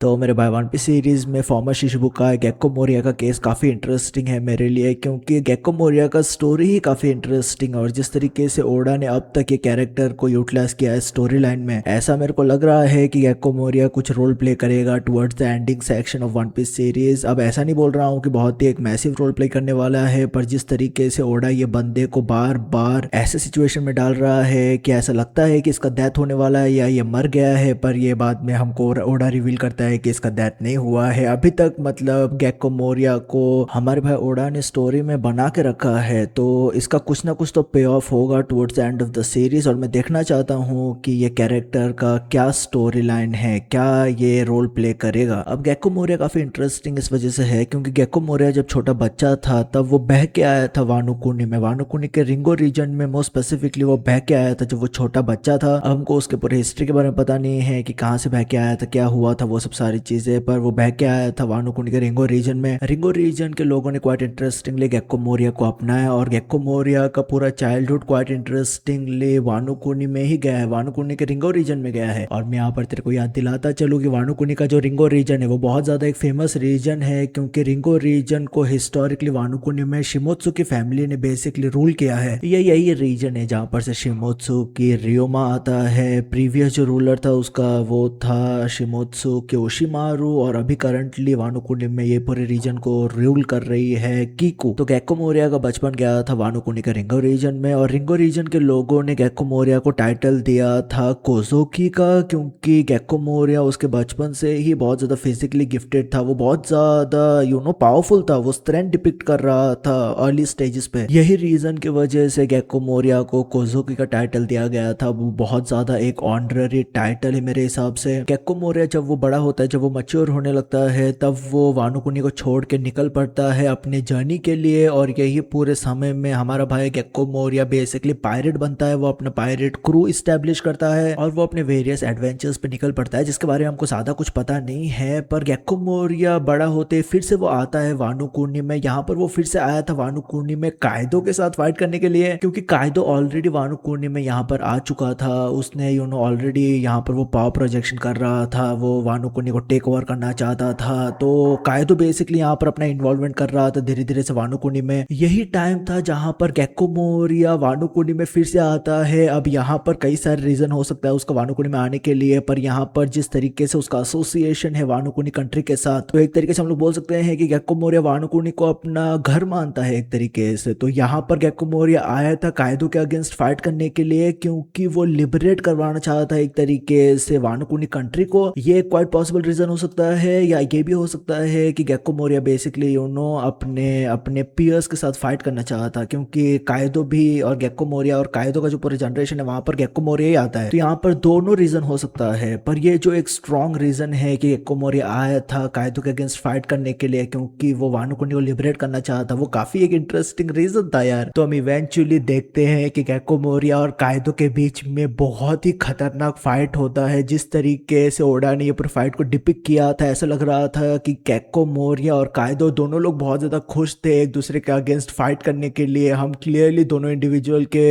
तो मेरे भाई वन पीस सीरीज में फॉर्मर शिशिबुका गेक्को मोरिया का केस काफ़ी इंटरेस्टिंग है मेरे लिए, क्योंकि गेक्को मोरिया का स्टोरी ही काफ़ी इंटरेस्टिंग है। और जिस तरीके से ओडा ने अब तक ये कैरेक्टर को यूटिलाइज किया है स्टोरी लाइन में, ऐसा मेरे को लग रहा है कि गेक्को मोरिया कुछ रोल प्ले करेगा towards the ending section of One Piece series. अब ऐसा नहीं बोल रहा हूँ कि बहुत ही एक मैसिव रोल प्ले करने वाला है, पर जिस तरीके से ओडा ये बंदे को बार बार ऐसे सिचुएशन में डाल रहा है कि ऐसा लगता है कि इसका डेथ होने वाला है या ये मर गया है, पर ये बाद में हमको ओडा रिवील करता है कि इसका डेथ नहीं हुआ है अभी तक। मतलब गेक्को मोरिया को हमारे भाई ओडा ने स्टोरी में बना के रखा है, तो इसका कुछ ना कुछ तो पे ऑफ होगा towards the end of the series. और मैं देखना चाहता हूँ कि ये कैरेक्टर का क्या स्टोरी लाइन है, क्या ये रोल प्ले करेगा। अब गेक्को मोरिया काफी इंटरेस्टिंग इस वजह से है क्योंकि गेक्को मोरिया जब छोटा बच्चा था तब वो बह के आया था वानुकुनी में, वानुकुनी के रिंगो रीजन में मोस्ट स्पेसिफिकली वो बह के आया था जब वो छोटा बच्चा था। अब हमको उसके पूरे हिस्ट्री के बारे में पता नहीं है कि कहाँ से बह के आया था, क्या हुआ था, वो सब सारी चीजें, पर वो बह के आया था वानुकुनी के रिंगो रीजन में। रिंगो रीजन के लोगों ने क्वाइट इंटरेस्टिंगली गेक्को मोरिया को अपनाया और गेक्को मोरिया का पूरा चाइल्डहुड क्वाइट इंटरेस्टिंगली वानुकुनी में ही गया है, वानुकुनी के रिंगो रीजन में गया है। और मैं यहाँ पर तेरे को याद दिलाता चलूँ कि वानुकुनी का जो रिंगो रीजन है वो बहुत ज्यादा एक फेमस रीजन है, क्योंकि रिंगो रीजन को हिस्टोरिकली वानुकुनी में शिमोत्सु की फैमिली ने बेसिकली रूल किया है। यही रीजन है जहाँ पर से शिमोत्सु की रियोमा आता है। प्रीवियस जो रूलर था उसका वो था शिमोत्सु के ओशिमारू, और अभी करंटली वानुकुनी में ये पूरे रीजन को रूल कर रही है कीकू। तो गेक्को मोरिया का बचपन गया था वानुकुनी के रिंगो रीजन में, और रिंगो रीजन के लोगों ने गेक्को मोरिया को टाइटल दिया था कोजोकी का, क्योंकि गेक्को मोरिया उसके बचपन से ही बहुत ज्यादा फिजिकली गिफ्टेड था, वो बहुत ज्यादा पावरफुल था, वो स्ट्रेंथ डिपिक्ट कर रहा था अर्ली स्टेजेस पे। यही रीजन की वजह से गेक्को मोरिया को कोजोकी का टाइटल दिया गया था। वो बहुत ज्यादा एक ऑनररी टाइटल है मेरे हिसाब से। गेक्को मोरिया जब वो बड़ा होता है, जब वो मैच्योर होने लगता है, तब वो वानुकुनी को छोड़ के निकल पड़ता है अपने जर्नी के लिए। और यही पूरे समय में हमारा भाई गेक्को मोरिया बेसिकली पायरेट बनता है, वो अपना पायरेट क्रू इस्टेब्लिश करता है और वो अपने वेरियस एडवेंचर्स पे निकल पड़ता है, जिसके बारे में हमको ज्यादा कुछ पता नहीं है। पर गेक्को मोरिया बड़ा होते फिर से वो आता है वानुकुनी में। यहाँ पर वो फिर से आया था वानुकुनी में कायदो के साथ फाइट करने के लिए, क्योंकि कायदो ऑलरेडी वानुकुनी में यहाँ पर आ चुका था। उसने ऑलरेडी यहाँ पर वो पावर प्रोजेक्शन कर रहा था, वो वानुकुनी को टेक ओवर करना चाहता था। तो कायदो बेसिकली यहाँ पर अपना इन्वॉल्वमेंट कर रहा था धीरे धीरे से वानुकुनी में। यही टाइम था जहाँ पर गेक्को मोरिया वानुकुनी में फिर से आता है। अब यहाँ पर कई सारे रीजन हो सकता है उसका वानुकुनी में आने के लिए, पर यहाँ पर जिस तरीके से उसका एसोसिएशन है वानुकुनी कंट्री के साथ, तो एक तरीके से हम लोग बोल सकते हैं कि गेक्को मोरिया वानुकुनी को अपना घर मानता है एक तरीके से। तो यहाँ पर गेक्को मोरिया आया था कायदो के अगेंस्ट फाइट करने के लिए, क्योंकि वो लिबरेट करवाना चाहता है एक तरीके से वानुकुनी कंट्री को। ये क्वाइट पॉसिबल रीजन हो सकता है, या ये भी हो सकता है कि गेक्को मोरिया बेसिकली अपने अपने पियर्स के साथ फाइट करना चाहता, क्योंकि कायदो भी और गेक्को मोरिया और कायदो का जो पूरे जनरेशन है वहां पर गेक्को मोरिया ही आता है। तो यहाँ पर दोनों रीजन हो सकता है, पर ये जो एक स्ट्रॉन्ग रीजन है कि गेक्को मोरिया आया था कायदो के अगेंस्ट फाइट करने के लिए क्योंकि वो वानुकुनी को लिबरेट करना चाहता, वो काफी एक इंटरेस्टिंग रीजन था यार। तो हम इवेंचुअली देखते हैं कि गेक्को मोरिया और कायदो के बीच में बहुत ही खतरनाक फाइट होता है। जिस तरीके से ओडा ने ये पूरे फाइट को डिपिक्ट किया था, ऐसा लग रहा था कि गेक्को मोरिया और कायदो दोनों लोग बहुत ज्यादा खुश थे एक दूसरे के अगेंस्ट फाइट करने के लिए। हम क्लियरली दोनों इंडिविजुअल के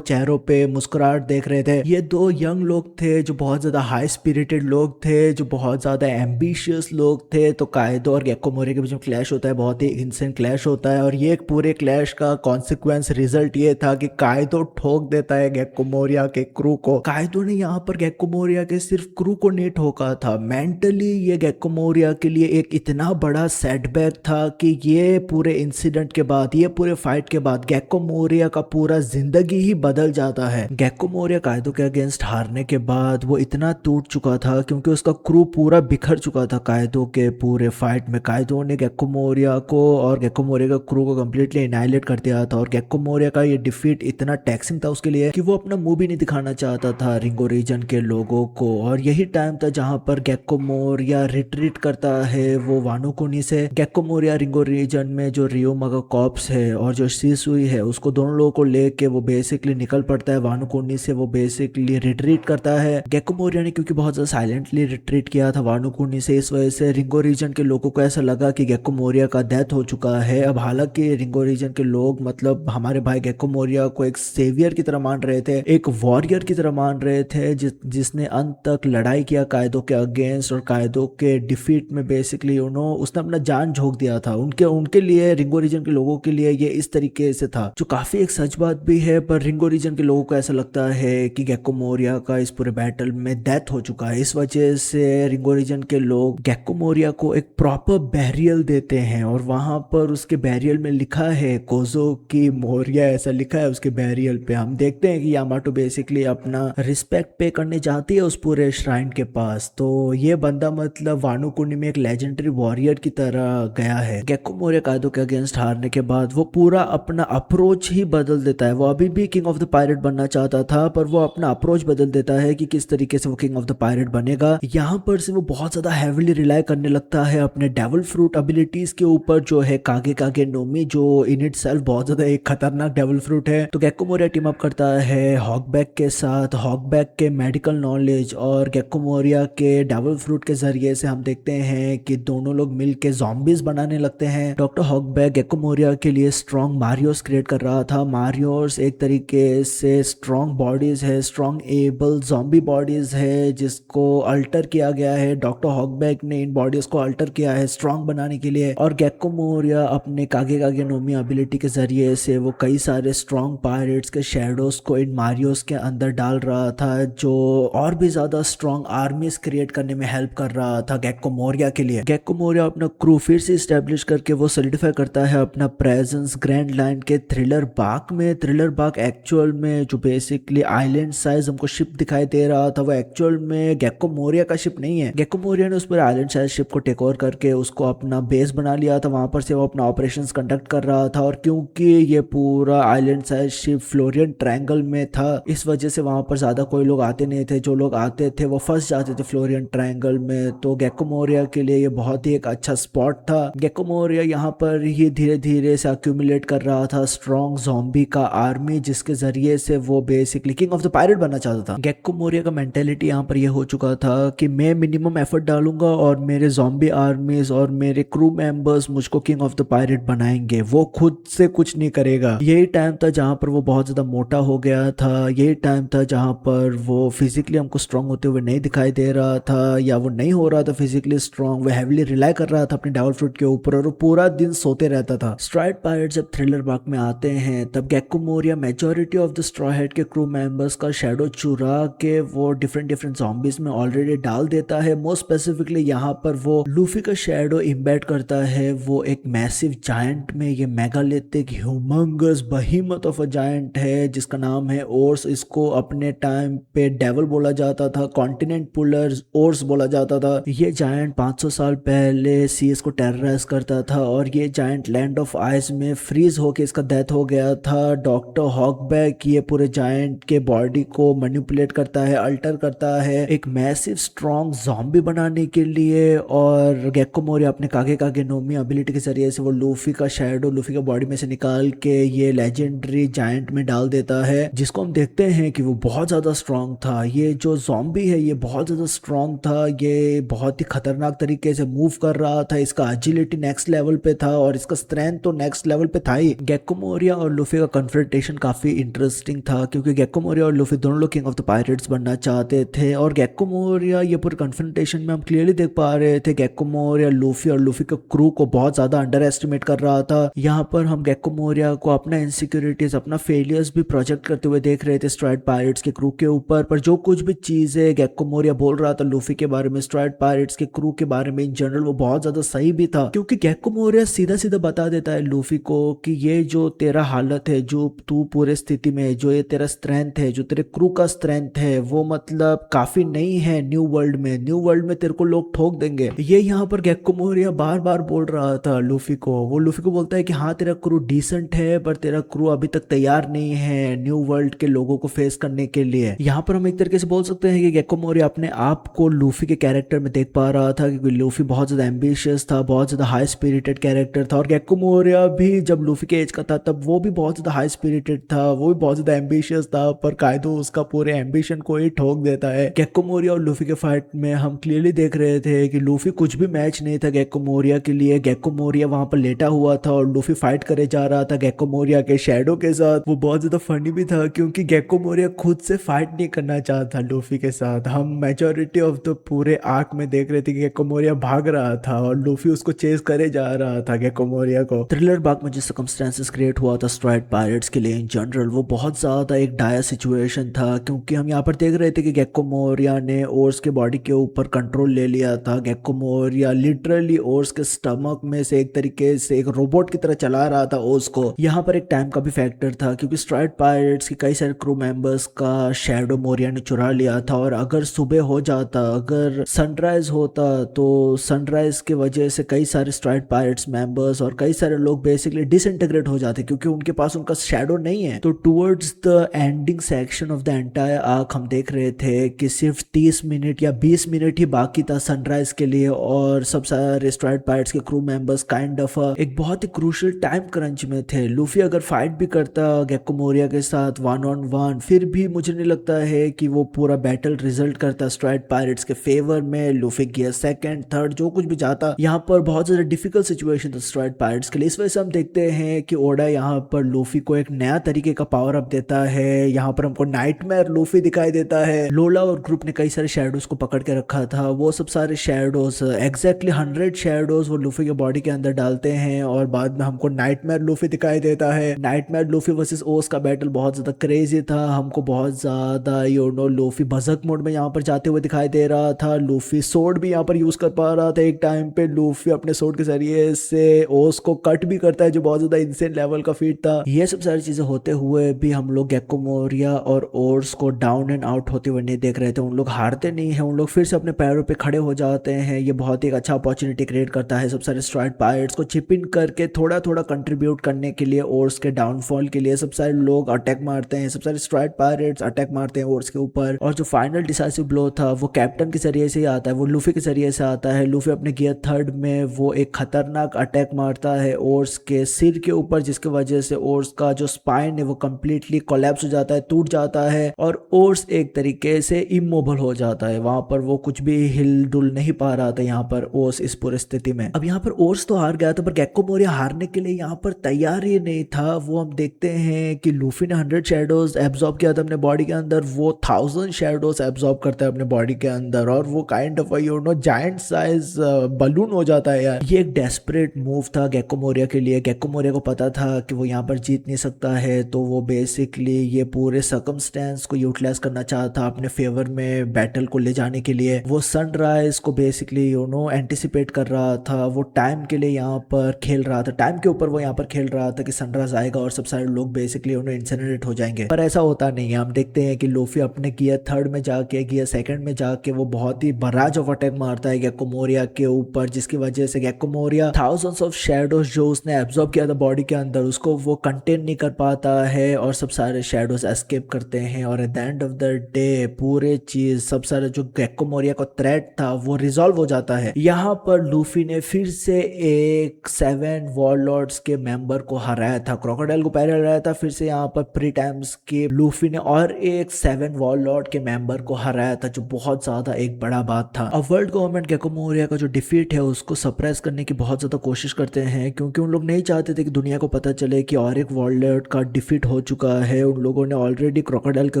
चेहरों पे मुस्कुराहट देख रहे थे। ये दो यंग लोग थे जो बहुत ज्यादा हाई स्पिरिटेड लोग थे, जो बहुत ज्यादा एम्बिशियस लोग थे। तो कायदो और गेक्को मोरिया के बीच में क्लैश होता है, बहुत ही इंसेंट क्लैश होता है। और ये पूरे क्लैश का कॉन्सिक्वेंस रिजल्ट ये था कि कायदो ठोक देता है गेक्को मोरिया के क्रू को। कायदो ने यहाँ पर गेक्को मोरिया के सिर्फ क्रू को नहीं ठोका था, मेंटली ये गेक्को मोरिया के लिए एक इतना बड़ा सेटबैक था कि ये पूरे इंसिडेंट के बाद, ये पूरे फाइट के बाद गेक्को मोरिया का पूरा जिंदगी ही बदल जाता है। गेक्को मोरिया कायदो के अगेंस्ट हारने के बाद वो इतना टूट चुका था क्योंकि उसका क्रू पूरा बिखर चुका था कायदो के पूरे फाइट में। कायदो ने गेक्को मोरिया को और गेक्को मोरिया का क्रू को कंप्लीटली एनाइलेट कर दिया था, और गेक्को मोरिया का ये डिफीट इतना टैक्सिंग था उसके लिए कि वो अपना मुंह भी नहीं दिखाना चाहता था रिंगो रीजन के लोगों को। और यही टाइम था जहां पर गेक्को मोरिया रिट्रीट करता है वो वानुकुनी से। गेक्को मोरिया रिंगो रीजन में जो रियोमा का कॉर्प्स है और जो शिसुई है उसको दोनों लोगों को लेके वो बेसिकली निकल पड़ता है वानुकुनी से, वो बेसिकली रिट्रीट करता है। गेक्को मोरिया ने क्योंकि बहुत ज्यादा साइलेंटली रिट्रीट किया था वानुकुनी से, इस वजह से रिंगो रीजन के लोगों को ऐसा लगा कि गेक्को मोरिया का डेथ हो चुका है। अब हालांकि रिंगो रीजन के लोग मतलब हमारे भाई गेक्को मोरिया को एक सेवियर की तरह मान रहे थे, एक वॉरियर की तरह मान रहे थे जिसने अंत तक लड़ाई किया कायदो के अगेंस्ट और कायदो के डिफीट में बेसिकली उसने अपना जान झोंक दिया था। उनके उनके लिए, रिंगो रीजन के लोगों के लिए ये इस तरीके से था, जो काफी एक सच बात भी है। पर रिंगो रीजन के लोगों को ऐसा लगता है कि गेक्को मोरिया का इस पूरे बैटल में डेथ हो चुका है। इस वजह से रिंगो रीजन के लोग गेक्को मोरिया को एक प्रॉपर बैरियल देते हैं और वहां पर उसके बैरियल में लिखा है कोजो की मोरिया, ऐसा लिखा है उसके बैरियल पे। हम देखते हैं कि यामाटो बेसिकली अपना रिस्पेक्ट पे करने जाती है उस पूरे श्राइन के पास। तो ये बंदा मतलब वानो कुनी में एक लेजेंडरी वॉरियर की तरह गया है। गेक्को मोरिया कायदो के अगेंस्ट हारने के बाद वो पूरा अपना अप्रोच ही बदल देता है। वो अभी भी किंग ऑफ द पायरेट बनना चाहता था, पर वो अपना अप्रोच बदल देता है कि किस तरीके से वो किंग ऑफ द पायरेट बनेगा। यहाँ पर से वो बहुत ज्यादा हैविली रिलाई करने लगता है अपने डेविल फ्रूट एबिलिटीज के ऊपर, जो है कागे कागे नोमी, जो इन इट सेल्फ बहुत ज्यादा एक खतरनाक डेविल फ्रूट है। तो गेक्को मोरिया टीम अप करता है हॉकबैक के साथ। हॉकबैक के मेडिकल नॉलेज और गेक्को मोरिया के डेविल फ्रूट के जरिए से हम देखते हैं कि दोनों लोग मिलके ज़ॉम्बीज बनाने लगते हैं। डॉक्टर हॉकबैक गेक्को मोरिया के लिए स्ट्रॉन्ग मारियोस क्रिएट कर रहा था। मारियोस एक तरीके से स्ट्रॉन्ग बॉडीज है, स्ट्रॉन्ग एबल ज़ॉम्बी बॉडीज है, जिसको अल्टर किया गया है। डॉक्टर हॉकबैक ने इन बॉडीज को अल्टर किया है स्ट्रॉन्ग बनाने के लिए। और गेक्को मोरिया अपने कागे कागे नोमी एबिलिटी के जरिए से वो कई सारे स्ट्रॉन्ग पायरेट्स के शेडोज को इन मारियोस के अंदर डाल रहा था, जो और भी ज्यादा स्ट्रॉन्ग आर्मीज क्रिएट करने में हेल्प कर रहा था गेक्को मोरिया के लिए। गेक्को मोरिया अपना क्रू फिर से स्टैब्लिश करके वो सॉलिडिफाई करता है अपना प्रेजेंस ग्रैंड लाइन के थ्रिलर बाग में। थ्रिलर बाग एक्चुअल में जो बेसिकली आइलैंड साइज हमको शिप दिखाई दे रहा था, वो एक्चुअल में गेक्को मोरिया का शिप नहीं है। गेक्को मोरिया ने उस पर आइलैंड साइज शिप को टेक ओवर करके उसको अपना बेस बना लिया था। वहां पर से वो अपना ऑपरेशंस कंडक्ट कर रहा था। और क्योंकि ये पूरा island size ship Florian triangle में था, इस वजह से वहां पर ज्यादा कोई लोग आते नहीं थे। जो लोग आते थे वो फंस जाते थे फ्लोरियन ट्रायंगल में। तो गेक्को मोरिया के लिए ये बहुत ही एक अच्छा स्पॉट था। गेक्को मोरिया यहाँ पर ही धीरे धीरे से अक्यूमुलेट कर रहा था स्ट्रॉन्ग ज़ॉम्बी का आर्मी, जिसके जरिए से वो basically king of the pirate बनना चाहता था। गेक्को मोरिया का मेंटेलिटी यहाँ पर ये हो चुका था कि मैं मिनिमम एफर्ट डालूंगा और मेरे ज़ॉम्बी आर्मीज और मेरे क्रू मेंबर्स मुझको किंग ऑफ द पायरेट बनाएंगे, वो खुद से कुछ नहीं करेगा। यही टाइम था जहाँ पर वो बहुत ज्यादा मोटा हो गया था। यही टाइम था जहाँ पर वो फिजिकली हमको स्ट्रांग होते हुए नहीं दिखाई दे रहा था, या वो नहीं हो रहा था फिजिकली स्ट्रांग। वो हैविली रिलाई कर रहा था अपने डेविल फ्रूट के ऊपर और वो पूरा दिन सोते रहता था। स्ट्राइड पायरेट जब थ्रिलर बाग में आते हैं तब Gecko Moria majority of the straw hat के क्रू मेंबर्स का शैडो चुरा के वो डिफरेंट डिफरेंट ज़ॉम्बीज में ऑलरेडी डाल देता है। मोस्ट स्पेसिफिकली यहाँ पर वो लूफी का शैडो इम्बेड करता है वो एक मैसिव जायंट में। ये megalithic humongous behemoth of a giant है जिसका नाम है ओर्स। इसको अपने टाइम पे डेवल बोला जाता था, कॉन्टिनेंट पुलर ओर्स बोला जाता था। ये जायंट 500 साल पहले सीएस को टेरराइज करता था और ये जायंट लैंड ऑफ आइस में फ्रीज होके इसका डेथ हो गया था। डॉक्टर हॉकबैक ये पूरे जायंट के बॉडी को मैनिपुलेट करता है, अल्टर करता है एक मैसिव स्ट्रॉन्ग ज़ॉम्बी बनाने के लिए। और गेक्को मोरिया अपने कागे कागे नोमी एबिलिटी के जरिए से वो लूफी का शैडो लूफी का बॉडी में से निकाल के ये लेजेंडरी जायंट में डाल देता है, जिसको हम देखते हैं कि वो बहुत ज्यादा स्ट्रॉन्ग था। ये जो ज़ॉम्बी है ये बहुत ज्यादा स्ट्रॉन्ग था, ये बहुत ही खतरनाक तरीके से मूव कर रहा था, इसका एजिलिटी नेक्स्ट लेवल पे था और इसका स्ट्रेंथ तो नेक्स्ट लेवल पे था ही। गेक्को मोरिया और लूफी का कन्फ्रंटेशन काफी इंटरेस्टिंग था क्योंकि गेक्को मोरिया और लूफी दोनों लोग किंग ऑफ द पायरेट्स बनना चाहते थे। और गेक्को मोरिया ये पूरे कन्फ्रंटेशन में हम क्लियरली देख पा रहे थे गेक्को मोरिया लूफी और लूफी के क्रू को बहुत ज्यादा अंडर एस्टिमेट कर रहा था। यहाँ पर हम गेक्को मोरिया को अपना इनसिक्योरिटीज अपना फेलियर्स भी प्रोजेक्ट करते हुए देख रहे थे स्ट्राइड पायरेट्स के क्रू के ऊपर। पर जो कुछ भी चीजें गेक्को मोरिया बोल रहा था लूफी के बारे में, स्ट्राइड पायरेट्स के क्रू के बारे में इन जनरल, वो बहुत ज्यादा सही भी था क्योंकि गेक्को मोरिया सीधा सीधा बता देता है लूफी को कि ये जो तेरा हालत है, जो तू पूरे स्थिति में, जो ये तेरा स्ट्रेंथ है, जो तेरे क्रू का स्ट्रेंथ है, वो मतलब काफी नहीं है न्यू वर्ल्ड में। न्यू वर्ल्ड में तेरे को लोग ठोक देंगे। ये यहाँ पर गेक्को मोरिया बार बार बोल रहा था लूफी को। वो लूफी को बोलता है कि हाँ तेरा क्रू डिसेंट है पर तेरा क्रू अभी तक तैयार नहीं है न्यू वर्ल्ड के लोगों को फेस करने के लिए। यहाँ पर हम एक तरीके से बोल सकते हैं कि गेक्को मोरिया अपने आप को लूफी के कैरेक्टर में देख पा रहा था क्योंकि लूफी बहुत ज्यादा एम्बिशियस था, बहुत ज्यादा हाई स्पिरिटेड कैरेक्टर था। और गेक्को मोरिया भी जब लूफी के एज का था तब वो भी बहुत ज्यादा हाई स्पिरिटेड था, वो भी बहुत ज्यादा एम्बिशियस था। पर कायदो उसका पूरे एम्बिशन को ही ठोक देता है। गेक्को मोरिया और लूफी के फाइट में हम क्लियरली देख रहे थे कि लूफी कुछ भी मैच नहीं था गेक्को मोरिया के लिए। गेक्को मोरिया वहां पर लेटा हुआ था और लूफी फाइट करे जा रहा था गेक्को मोरिया के शैडो के साथ। वो बहुत ज्यादा फनी भी था क्योंकि गेक्को मोरिया खुद से फाइट नहीं करना चाहता लूफी के साथ। हम मेजॉरिटी ऑफ द पूरे पूरे आर्क में देख रहे थे कि गेको मोरिया भाग रहा था और लूफी उसको चेज करे जा रहा था गेको मोरिया को। थ्रिलर बाग में जो सर्कमस्टेंसेस क्रिएट हुआ था स्ट्राइड पायरेट्स के लिए इन जनरल, वो बहुत ज़्यादा एक डायर सिचुएशन था, क्योंकि हम यहाँ पर देख रहे थे कि गेको मोरिया ने ओर्स के बॉडी के ऊपर कंट्रोल ले लिया था। गेको मोरिया लिटरली ओर्स के स्टमक में से एक तरीके से एक रोबोट की तरह चला रहा था ओर्स को। यहाँ पर एक टाइम का भी फैक्टर था, क्योंकि स्ट्राइड पायरेट्स के कई सारे क्रू मेंबर्स का शैडो मोरिया ने चुरा लिया था, और अगर सुबह हो जाता, अगर सनराइज होता, तो सनराइज की वजह से कई सारे स्ट्राइड पायरेट्स मेंबर्स और कई सारे लोग बेसिकली डिसइंटीग्रेट हो जाते, क्योंकि उनके पास उनका शैडो नहीं है। तो towards the ending section of the entire arc हम देख रहे थे कि सिर्फ 30 मिनट या 20 मिनट ही बाकी था सनराइज के लिए, और सब सारे स्ट्राइड पायरेट्स के क्रू मेंबर्स काइंड ऑफ एक बहुत ही क्रूशियल टाइम क्रंच में थे। लूफी अगर फाइट भी करता गेको मोरिया के साथ 1-on-1, फिर भी मुझे नहीं लगता है कि वो पूरा बैटल रिजल्ट करता स्ट्राइड पायरेट्स के फेवर में। लूफी गियर सेकंड थर्ड जो कुछ भी जाता, यहाँ पर बहुत ज्यादा डिफिकल्ट सिचुएशन था स्ट्राइड पायरेट्स के लिए। इस वजह से हम देखते हैं कि ओडा यहाँ पर लूफी को एक नया तरीके का पावर अप देता है। यहाँ पर हमको नाइटमेयर लूफी दिखाई देता है। लोला और ग्रुप ने कई सारे शैडोज को पकड़ के रखा था, वो सब सारे शैडोज एग्जैक्टली 100 शैडोज वो लूफी के बॉडी के अंदर डालते हैं, और बाद में हमको नाइटमेयर लूफी दिखाई देता है। नाइटमेयर लूफी वर्सेस ओस का बैटल बहुत ज्यादा क्रेजी था। हमको बहुत ज्यादा लूफी बजक मोड में यहाँ पर जाते हुए दिखाई दे रहा था। लूफी सोर्ड भी यहाँ पर यूज कर पा रहा था। एक टाइम पे लूफी अपने सोर्ड के जरिए से ओस को कट भी करता है, जो बहुत ज्यादा इंसेन लेवल का फीट था। ये सब सारी चीजें होते हुए भी हम लोग गेको मोरिया और ओर्स को डाउन एंड आउट होते हुए नहीं देख रहे थे। उन लोग हारते नहीं है, उन लोग फिर से अपने पैरों पे खड़े हो जाते हैं। ये बहुत ही अच्छा अपॉर्चुनिटी क्रिएट करता है सब सारे स्ट्राइड पायरेट्स को चिप इन करके थोड़ा थोड़ा कंट्रीब्यूट करने के लिए ओर्स के डाउनफॉल के लिए। सब सारे लोग अटैक मारते हैं, सब सारे स्ट्राइड पायरेट्स अटैक मारते हैं ओर्स के ऊपर, और जो फाइनल डिसाइसिव ब्लो था वो कैप्टन के जरिए से ही आता है, वो लूफी के जरिए से आता है। लूफी अपने गियर थर्ड में वो एक खतरनाक अटैक मारता है ओर्स के सिर के ऊपर, जिसकी वजह से ओर्स का जो स्पाइन है वो कंप्लीटली कोलैप्स हो जाता है, टूट जाता है, और ओर्स एक तरीके से इमोबल हो जाता है। वहां पर वो कुछ भी हिल डुल नहीं पा रहा था यहाँ पर ओर्स इस पूरी स्थिति में। अब यहाँ पर ओर्स तो हार गया था, पर गेको मोरिया हारने के लिए यहाँ पर तैयार ही नहीं था। वो हम देखते हैं कि लूफी ने 100 शैडोज एब्जॉर्ब किया था अपने बॉडी के अंदर, वो 1000 शैडोज एब्जॉर्ब करता है अपने बॉडी के अंदर, और वो kind of giant size balloon हो जाता है यार। ये एक डेस्परेट मूव था गेको मोरिया के लिए। गेको मोरिया को पता था कि वो यहाँ पर जीत नहीं सकता है, तो वो बेसिकली ये पूरे सर्कमस्टेंस को यूटिलाइज करना चाहता अपने फेवर में बैटल को ले जाने के लिए। वो सनराइज को बेसिकली एंटिसिपेट कर रहा था, वो टाइम के लिए यहाँ पर खेल रहा था, टाइम के ऊपर वो यहाँ पर खेल रहा था कि सनराइज आएगा और सब सारे लोग बेसिकली इंसिनरेट हो जाएंगे। पर ऐसा होता नहीं है। हम देखते हैं कि लूफी अपने गियर थर्ड में जाके, गियर सेकंड में जाके वो बहुत ही बराज ऑफ अटैक मारता है गेको मोरिया के ऊपर, जिसकी वजह से Gecko Moria thousands of shadows जो उसने एब्जॉर्ब किया था बॉडी के अंदर, उसको वो कंटेन नहीं कर पाता है, और सब सारे शैडोज एस्केप करते हैं, और at the end of the day पूरे चीज सब सारे जो गेको मोरिया का थ्रेट था वो रिजॉल्व हो जाता है। यहाँ पर लूफी ने फिर से एक 7 वॉरलॉर्ड्स के मेंबर को हराया था। क्रोकोडाइल को पहले हराया था, फिर से यहाँ पर प्री टाइम्स के लूफी ने और एक 7 वॉरलॉर्ड के मेंबर को हराया था, जो बहुत ज्यादा एक बड़ा बात था। अब वर्ल्ड गवर्नमेंट गेको मोरिया का जो डिफीट है उसको सप्रेस करने की बहुत ज्यादा कोशिश करते हैं, क्योंकि उन लोग नहीं चाहते थे कि दुनिया को पता चले कि और एक वॉरलॉर्ड का डिफीट हो चुका है। उन लोगों ने ऑलरेडी क्रोकोडाइल के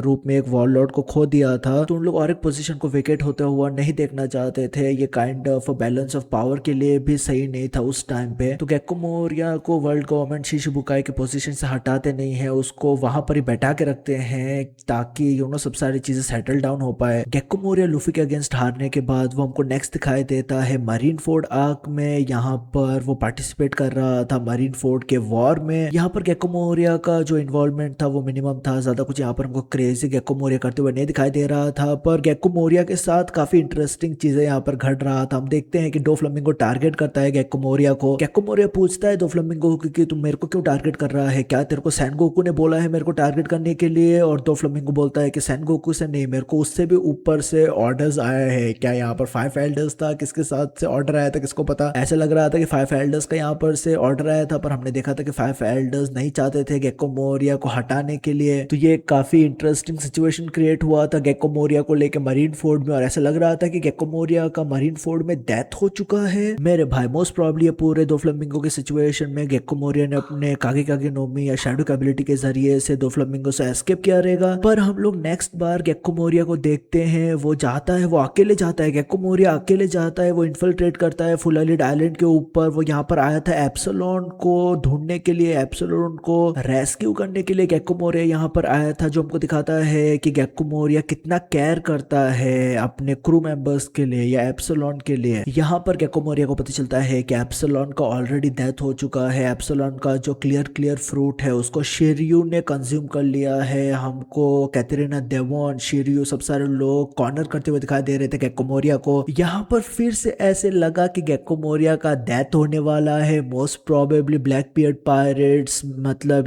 रूप में एक वॉरलॉर्ड को खो दिया था, तो उन लोग और एक पोजीशन को वेकेट होता हुआ नहीं देखना चाहते थे। ये kind of balance of power के लिए भी सही नहीं था उस टाइम पे। तो गेको मोरिया को वर्ल्ड गवर्नमेंट शिशिबुकाई के पोजीशन से हटाते नहीं है, उसको वहां पर ही बैठा के रखते हैं ताकि सब सारी चीजें सेटल डाउन हो पाए। गेको मोरिया लूफी के अगेंस्ट हारने के बाद वो हमको नेक्स्ट दिखाई देता है मरीन फोर्ड आर्क में। यहाँ पर वो पार्टिसिपेट कर रहा था मरीन फोर्ड के वॉर में। यहाँ पर गेको मोरिया का जो इन्वॉल्वमेंट था वो मिनिमम था, ज्यादा कुछ यहाँ पर हमको क्रेजी गेको मोरिया करते हुए नहीं दिखाई दे रहा था। पर गेको मोरिया के साथ काफी इंटरेस्टिंग चीजें यहाँ पर घट रहा था। हम देखते हैं कि डोफ्लामिंगो टारगेट करता है गेको मोरिया को। गेको मोरिया पूछता है डोफ्लामिंगो को कि तुम मेरे को क्यों टारगेट कर रहा है, क्या तेरे को सेनगोकू ने बोला है मेरे को टारगेट करने के लिए? और डोफ्लामिंगो बोलता है कि सेनगोकू से नहीं, मेरे को उससे भी ऊपर से ऑर्डर्स आया है। क्या यहाँ पर 5 एल्डर्स था, किसके साथ से ऑर्डर आया था किसको पता। ऐसा लग रहा था कि 5 एल्डर्स का यहाँ पर से ऑर्डर आया था, पर हमने देखा था कि 5 एल्डर्स नहीं चाहते थे गेको मोरिया को हटाने के लिए। तो ये काफी इंटरेस्टिंग सिचुएशन क्रिएट हुआ था गेको मोरिया को लेकर मरीन फोर्ड में, और ऐसा लग रहा था कि गेको मोरिया का मरीन फोर्ड में डेथ हो चुका है। मेरे भाई मोस्ट प्रॉब्ली पूरे डोफ्लामिंगो के सिचुएशन में गेको मोरिया ने अपने कागे कागे नोमी या शैडो एबिलिटी के जरिए से डोफ्लामिंगो से एस्केप किया रहेगा। पर हम लोग नेक्स्ट बार गेको मोरिया को देखते हैं, वो जाता है, वो अकेले जाता है, गेक्को मोरिया अकेले जाता है, वो इन्फिल्ट्रेट करता है फुल एलिड आइलैंड के ऊपर। वो यहाँ पर आया था एप्सिलॉन को ढूंढने के लिए, एप्सिलॉन को रेस्क्यू करने के लिए गेक्को मोरिया यहाँ पर आया था, जो हमको दिखाता है कि गेक्को मोरिया कितना केयर करता है अपने क्रू मेंबर्स के लिए या एप्सिलॉन के लिए। यहाँ पर गेक्को मोरिया को पता चलता है कि एप्सिलॉन का ऑलरेडी डेथ हो चुका है। एप्सिलॉन का जो क्लियर फ्रूट है उसको शिरयू ने कंज्यूम कर लिया है। हमको कैथरीना डेवॉन, शिरयू, सब सारे लोग कॉर्नर करते हुए दिखाई दे रहे थे गेक्को मोरिया को। यहाँ पर फिर से ऐसे लगा कि गेक्को मोरिया का डेथ होने वाला है। Most probably black beard pirates मतलब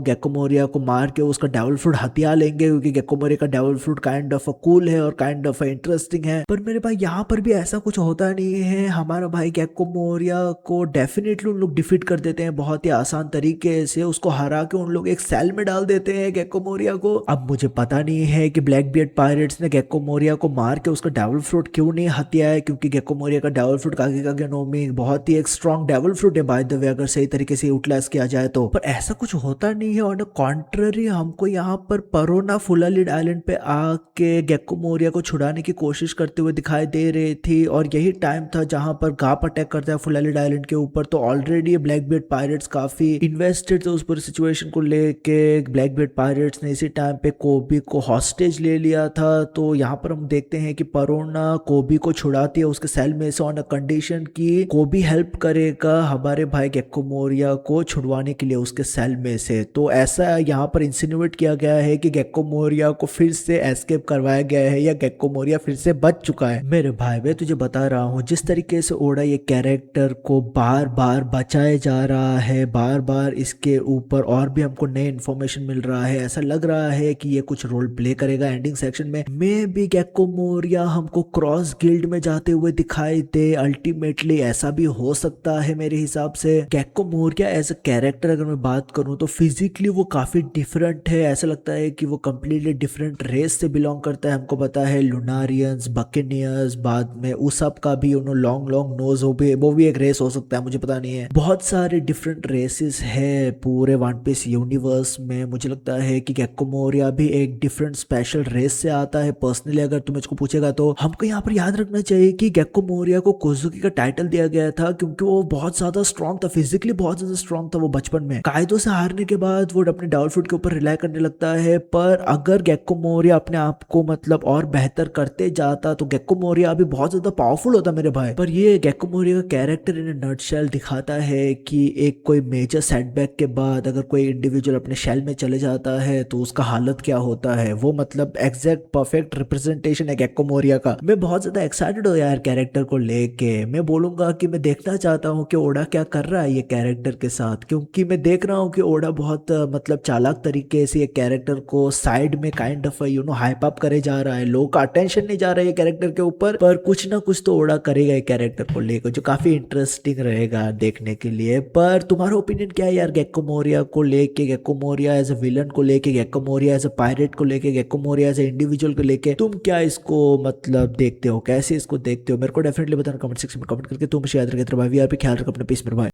गेक्को मोरिया को मार के उसका डेविल फ्रूट हथिया लेंगे, क्योंकि गेक्को मोरिया का devil fruit kind of cool है और काइंड ऑफ इंटरेस्टिंग है। पर मेरे भाई यहाँ पर भी ऐसा कुछ होता नहीं है। हमारा भाई गेक्को मोरिया को डेफिनेटली उन लोग डिफीट कर देते हैं बहुत ही आसान तरीके से। उसको हरा के उन लोग एक सेल में डाल देते हैं गेक्को मोरिया को। अब मुझे पता नहीं है कि ब्लैक बियर्ड पायरेट्स ने गेक्को मोरिया को मार के उसका डेविल फ्रूट क्यों नहीं हत्या है, क्योंकि गेक्को मोरिया का डेविल फ्रूट कागे कागे नो में बहुत ही एक स्ट्रॉन्ग डेविल फ्रूट है बाय द वे, अगर सही तरीके से यूटिलाइज किया जाए तो। पर ऐसा कुछ होता नहीं है। ऑन कॉन्ट्ररी हमको यहाँ पर परोना फुलालिड आइलैंड पे आके गेक्को मोरिया को छुड़ाने की कोशिश करते हुए दिखाई दे रही थी, और यही टाइम था जहां पर गाप अटैक करता है फुलालिड आइलैंड के ऊपर। तो ऑलरेडी ब्लैक बियर्ड पायरेट्स काफी इन्वेस्टेड थे उस पूरी सिचुएशन को लेके। ब्लैक बियर्ड पायरेट्स ने इसी टाइम पे कोबी को हॉस्टेज ले लिया था। तो यहाँ पर हम देखते हैं कि परोना कोबी को छुड़ाती है उसके सेल में से ऑन अ कंडीशन की कोबी हेल्प करेगा हमारे भाई गेक्को मोरिया को छुड़वाने के लिए उसके सेल में से। तो ऐसा यहाँ पर इंसिनुएट किया गया है कि गेक्को मोरिया को फिर से एस्केप करवाया गया है या गेक्को मोरिया फिर से बच चुका है। मेरे भाई मैं तुझे बता रहा हूँ जिस तरीके से ओडा ये कैरेक्टर को बार बार बचाया जा रहा है, बार बार इसके ऊपर और भी हमको नए इन्फॉर्मेशन मिल रहा है। ऐसा लग रहा है कि ये कुछ रोल प्ले करेगा एंडिंग सेक्शन में। मे भी गेक्को मोरिया हमको क्रॉस गिल्ड में जाते हुए दिखाई दे। अल्टीमेटली ऐसा भी हो सकता है मेरे हिसाब से। Gecko Moriya as a character अगर मैं बात करूं तो फिजिकली वो काफी डिफरेंट है। ऐसा लगता है कि वो कंप्लीटली डिफरेंट रेस से बिलोंग करता है। हमको पता है लुनारियंस, बकेनियर्स, बाद में उसब का भी लॉन्ग नोज हो भी, वो भी एक रेस हो सकता है, मुझे पता नहीं है। बहुत सारे डिफरेंट रेसेस है पूरे वन पीस यूनिवर्स में। मुझे लगता है कि गेक्को मोरिया भी एक डिफरेंट स्पेशल रेस से आता है। पर्सनली अगर तुम मुझको पूछेगा तो हमको यहाँ पर याद रखना चाहिए कि गेक्को मोरिया को कोजुकी का टाइटल दिया गया था क्योंकि वो बहुत ज्यादा स्ट्रॉन्ग था, फिजिकली बहुत ज्यादा स्ट्रॉन्ग था। वो बचपन में कायदो से हारने के बाद वो अपने डेविल फ्रूट के ऊपर रिलाई करने लगता है। पर अगर गेक्को मोरिया अपने आप को मतलब और बेहतर करते जाता तो गेक्को मोरिया अभी बहुत ज्यादा पावरफुल होता मेरे भाई। पर ये गेक्को मोरिया का कैरेक्टर इन नटशेल दिखाता है कि एक कोई मेजर सेटबैक के बाद अगर कोई इंडिविजुअल अपने शेल में चले जाता है तो उसका हालत क्या होता है। वो मतलब एग्जैक्ट परफेक्ट रिप्रेजेंटेशन है गेक्को मोरिया का। मैं बहुत ज्यादा एक्साइटेड हूँ यार कैरेक्टर को लेके। मैं बोलूंगा कि मैं देखना चाहता हूँ कि ओडा क्या कर रहा है ये कैरेक्टर के साथ, क्योंकि मैं देख रहा हूँ कि ओडा बहुत मतलब चालाक तरीके से ये कैरेक्टर को साइड में काइंड ऑफ हाइप अप करे जा रहा है। लोगों का अटेंशन नहीं जा रहा है ये कैरेक्टर के ऊपर, पर कुछ ना कुछ तो ओडा करेगा ये कैरेक्टर को लेकर, जो काफी इंटरेस्टिंग रहेगा देखने के लिए। पर तुम्हारा ओपिनियन क्या है यार गेक्को मोरिया को लेके, gecko Moriya as a villain को लेके, gecko Moriya as a pirate को लेके, gecko Moriya as a individual को लेके? तुम क्या इसको मतलब देखते हो, कैसे इसको देखते हो? मेरे को डेफिनेटली बताना कमेंट सेक्शन में कमेंट करके। तुम मुझे याद रखे भाई, ख्याल रखो अपने पीस मेरे भाई।